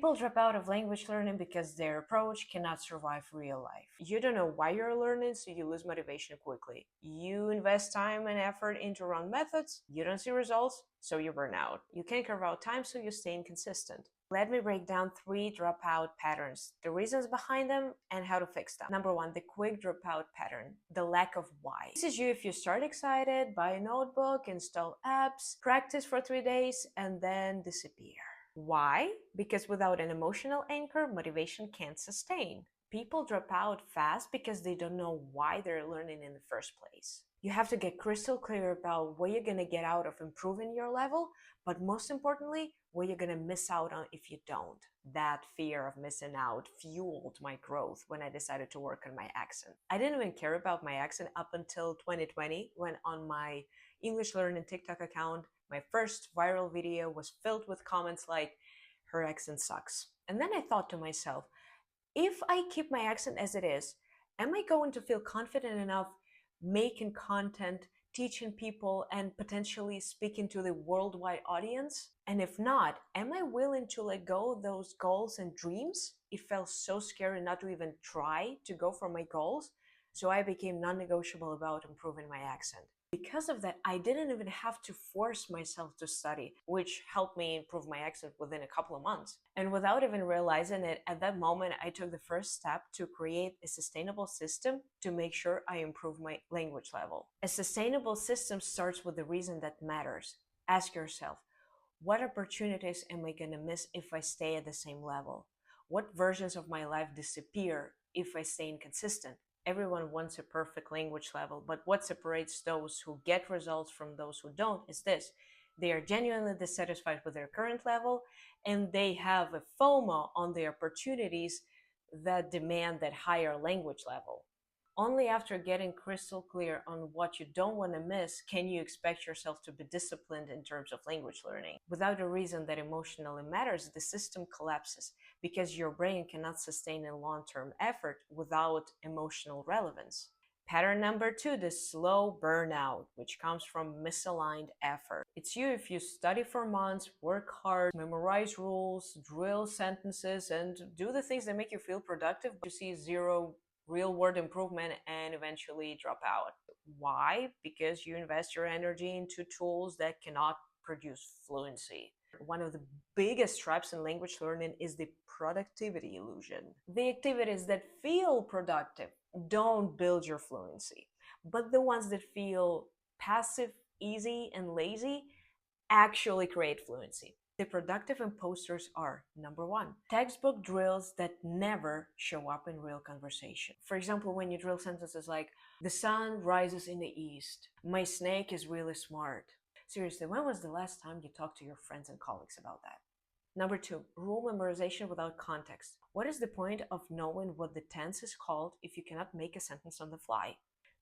People drop out of language learning because their approach cannot survive real life. You don't know why you're learning, so you lose motivation quickly. You invest time and effort into wrong methods, you don't see results, so you burn out. You can't carve out time, so you stay inconsistent. Let me break down 3 dropout patterns, the reasons behind them, and how to fix them. Number 1, the quick dropout pattern, the lack of why. This is you if you start excited, buy a notebook, install apps, practice for 3 days, and then disappear. Why? Because without an emotional anchor, motivation can't sustain. People drop out fast because they don't know why they're learning in the first place. You have to get crystal clear about what you're going to get out of improving your level, but most importantly, what you're going to miss out on if you don't. That fear of missing out fueled my growth when I decided to work on my accent. I didn't even care about my accent up until 2020, when on my English Learning TikTok account, my first viral video was filled with comments like, "Her accent sucks." And then I thought to myself, if I keep my accent as it is, am I going to feel confident enough making content, teaching people, and potentially speaking to the worldwide audience? And if not, am I willing to let go of those goals and dreams? It felt so scary not to even try to go for my goals, so I became non-negotiable about improving my accent. Because of that, I didn't even have to force myself to study, which helped me improve my accent within a couple of months. And without even realizing it, at that moment, I took the first step to create a sustainable system to make sure I improve my language level. A sustainable system starts with the reason that matters. Ask yourself, what opportunities am I going to miss if I stay at the same level? What versions of my life disappear if I stay inconsistent? Everyone wants a perfect language level, but what separates those who get results from those who don't is this: they are genuinely dissatisfied with their current level, and they have a FOMO on the opportunities that demand that higher language level. Only after getting crystal clear on what you don't want to miss can you expect yourself to be disciplined in terms of language learning. Without a reason that emotionally matters, the system collapses because your brain cannot sustain a long-term effort without emotional relevance. Pattern number 2, the slow burnout, which comes from misaligned effort. It's you if you study for months, work hard, memorize rules, drill sentences, and do the things that make you feel productive, you see zero real-world improvement and eventually drop out. Why? Because you invest your energy into tools that cannot produce fluency. One of the biggest traps in language learning is the productivity illusion. The activities that feel productive don't build your fluency, but the ones that feel passive, easy, and lazy actually create fluency. The productive imposters are: number 1, textbook drills that never show up in real conversation. For example, when you drill sentences like, "The sun rises in the east," "My snake is really smart." Seriously, when was the last time you talked to your friends and colleagues about that? Number 2, rule memorization without context. What is the point of knowing what the tense is called if you cannot make a sentence on the fly?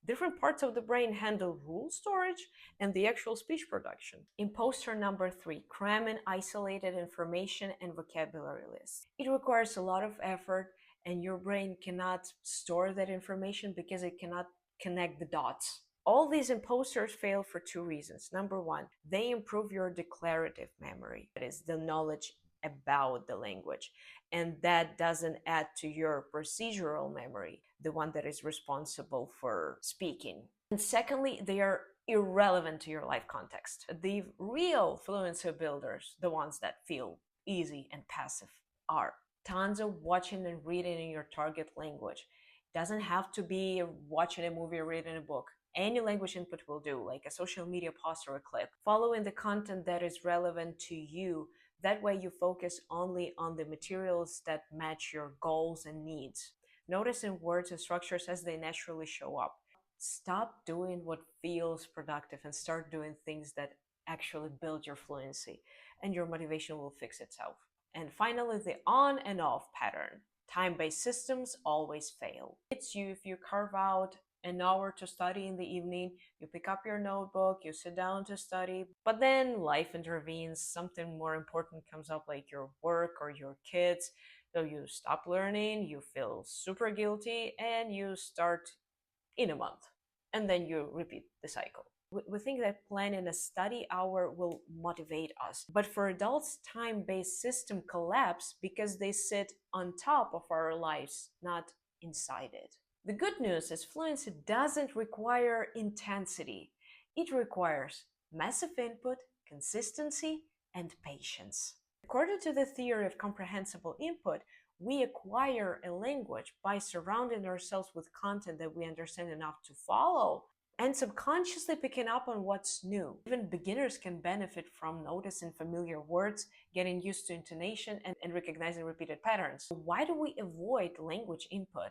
Different parts of the brain handle rule storage and the actual speech production. Imposter number 3, cramming isolated information and vocabulary lists. It requires a lot of effort, and your brain cannot store that information because it cannot connect the dots. All these imposters fail for 2 reasons. Number 1, they improve your declarative memory, that is, the knowledge about the language, and that doesn't add to your procedural memory, the one that is responsible for speaking. And secondly, they are irrelevant to your life context. The real fluency builders, the ones that feel easy and passive, are tons of watching and reading in your target language. It doesn't have to be watching a movie or reading a book. Any language input will do, like a social media post or a clip. Following the content that is relevant to you. That way you focus only on the materials that match your goals and needs. Noticing words and structures as they naturally show up. Stop doing what feels productive and start doing things that actually build your fluency, and your motivation will fix itself. And finally, the on and off pattern. Time-based systems always fail. It's you if you carve out an hour to study in the evening, you pick up your notebook, you sit down to study, but then life intervenes, something more important comes up like your work or your kids, so you stop learning, you feel super guilty, and you start in a month, and then you repeat the cycle. We think that planning a study hour will motivate us. But for adults, time-based system collapse because they sit on top of our lives, not inside it. The good news is fluency doesn't require intensity. It requires massive input, consistency, and patience. According to the theory of comprehensible input, we acquire a language by surrounding ourselves with content that we understand enough to follow and subconsciously picking up on what's new. Even beginners can benefit from noticing familiar words, getting used to intonation, and recognizing repeated patterns. Why do we avoid language input?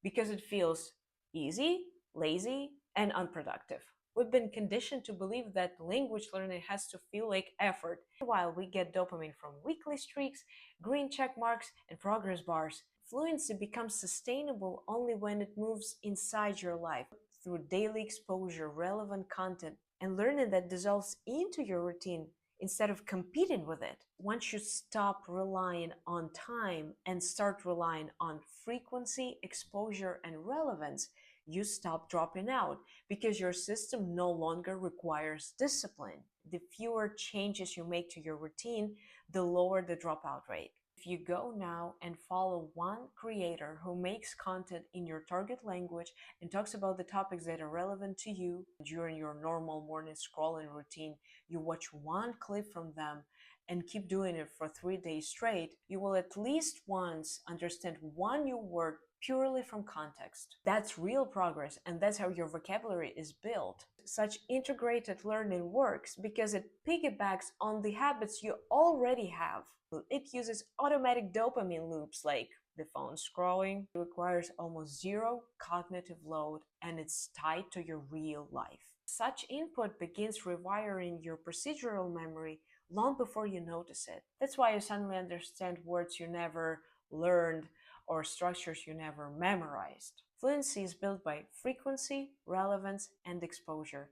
Because it feels easy, lazy, and unproductive. We've been conditioned to believe that language learning has to feel like effort. While we get dopamine from weekly streaks, green check marks, and progress bars, fluency becomes sustainable only when it moves inside your life through daily exposure, relevant content, and learning that dissolves into your routine instead of competing with it. Once you stop relying on time and start relying on frequency, exposure, and relevance, you stop dropping out because your system no longer requires discipline. The fewer changes you make to your routine, the lower the dropout rate. If you go now and follow one creator who makes content in your target language and talks about the topics that are relevant to you during your normal morning scrolling routine, you watch one clip from them and keep doing it for 3 days straight, you will at least once understand one new word purely from context. That's real progress, and that's how your vocabulary is built. Such integrated learning works because it piggybacks on the habits you already have. It uses automatic dopamine loops like the phone scrolling. It requires almost zero cognitive load, and it's tied to your real life. Such input begins rewiring your procedural memory long before you notice it. That's why you suddenly understand words you never learned or structures you never memorized. Fluency is built by frequency, relevance, and exposure.